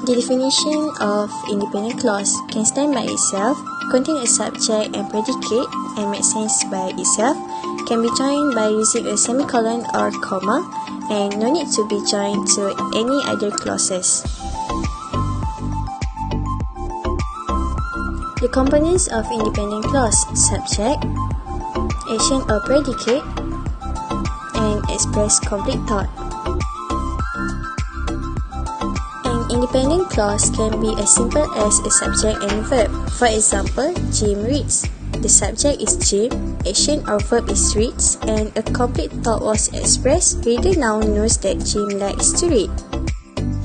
The definition of independent clause can stand by itself, contain a subject and predicate, and make sense by itself, can be joined by using a semicolon or comma, and no need to be joined to any other clauses. The components of independent clause: subject, action or predicate, and express complete thought. An independent clause can be as simple as a subject and verb. For example, Jim reads. The subject is Jim, action or verb is reads, and a complete thought was expressed. Reader now knows that Jim likes to read.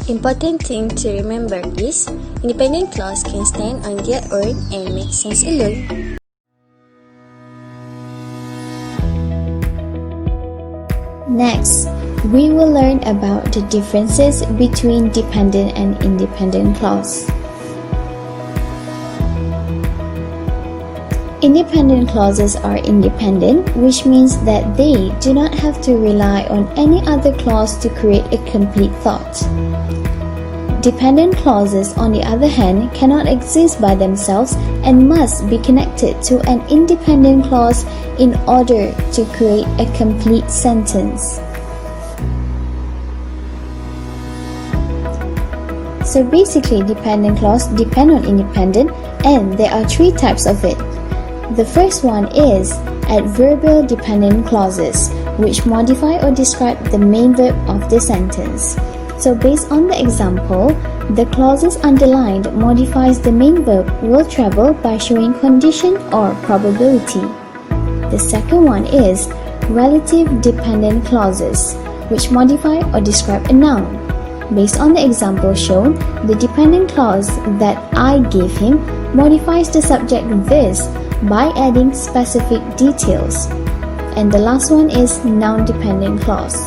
Important thing to remember is, independent clause can stand on their own and make sense alone. Next, we will learn about the differences between dependent and independent clause. Independent clauses are independent, which means that they do not have to rely on any other clause to create a complete thought. Dependent clauses, on the other hand, cannot exist by themselves and must be connected to an independent clause in order to create a complete sentence. So basically, dependent clause depend on independent, and there are three types of it. The first one is adverbial dependent clauses, which modify or describe the main verb of the sentence. So based on the example, the clauses underlined modifies the main verb will travel by showing condition or probability. The second one is relative dependent clauses, which modify or describe a noun. Based on the example shown, the dependent clause that I gave him modifies the subject this by adding specific details. And the last one is noun-dependent clause,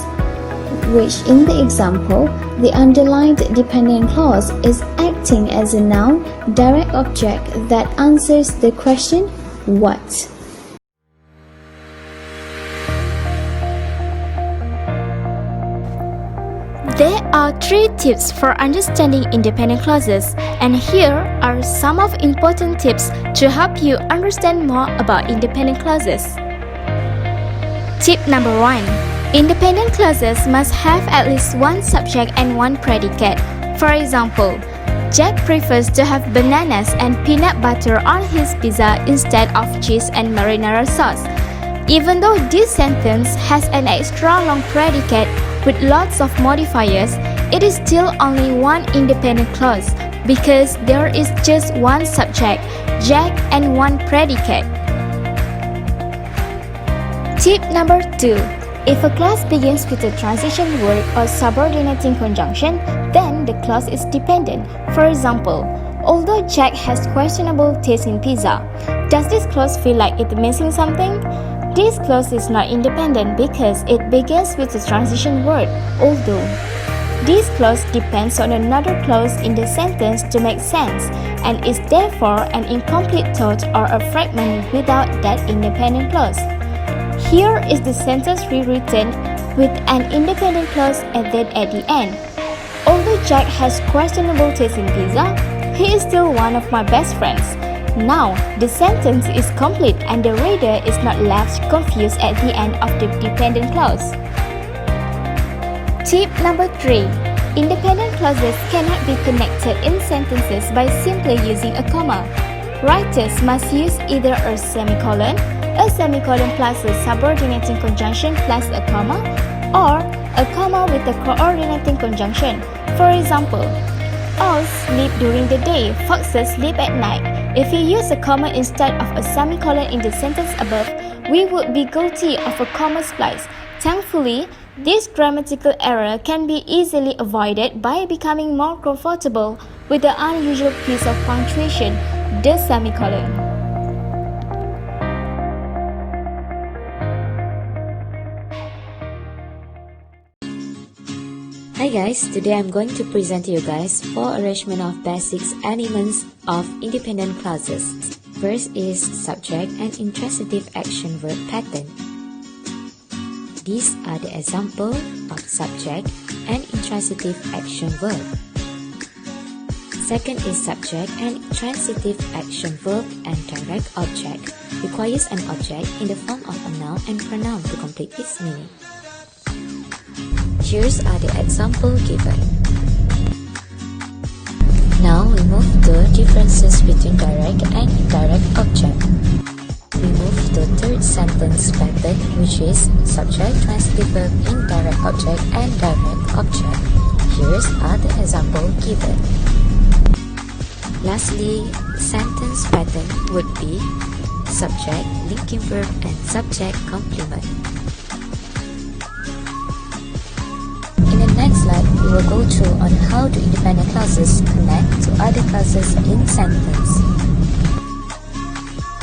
which in the example, the underlined dependent clause is acting as a noun direct object that answers the question, what? There are 3 tips for understanding independent clauses, and here are some of important tips to help you understand more about independent clauses. Tip number 1. Independent clauses must have at least one subject and one predicate. For example, Jack prefers to have bananas and peanut butter on his pizza instead of cheese and marinara sauce. Even though this sentence has an extra long predicate with lots of modifiers, it is still only one independent clause because there is just one subject, Jack, and one predicate. Tip number 2. If a clause begins with a transition word or subordinating conjunction, then the clause is dependent. For example, although Jack has questionable taste in pizza, does this clause feel like it's missing something? This clause is not independent because it begins with a transition word, although. This clause depends on another clause in the sentence to make sense, and is therefore an incomplete thought or a fragment without that independent clause. Here is the sentence rewritten with an independent clause added at the end. Although Jack has questionable taste in pizza, he is still one of my best friends. Now, the sentence is complete and the reader is not left confused at the end of the dependent clause. Tip number 3. Independent clauses cannot be connected in sentences by simply using a comma. Writers must use either a semicolon plus a subordinating conjunction plus a comma, or a comma with a coordinating conjunction. For example, owls sleep during the day, foxes sleep at night. If we use a comma instead of a semicolon in the sentence above, we would be guilty of a comma splice. Thankfully, this grammatical error can be easily avoided by becoming more comfortable with the unusual piece of punctuation, the semicolon. Hi guys, today I'm going to present to you guys 4 arrangement of basics elements of independent clauses. First is subject and intransitive action verb pattern. These are the example of subject and intransitive action verb. Second is subject and intransitive action verb and direct object. Requires an object in the form of a noun and pronoun to complete its meaning. Here's are the example given. Now we move to differences between direct and indirect object. We move to third sentence pattern, which is subject, transitive verb, indirect object, and direct object. Here's are the example given. Lastly, sentence pattern would be subject, linking verb, and subject complement. In the next slide, we will go through on how do independent clauses connect to other clauses in sentence.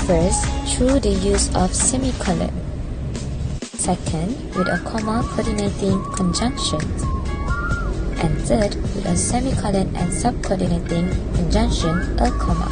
First, through the use of semicolon. Second, with a comma coordinating conjunctions. And third, with a semicolon and subcoordinating conjunction, a comma.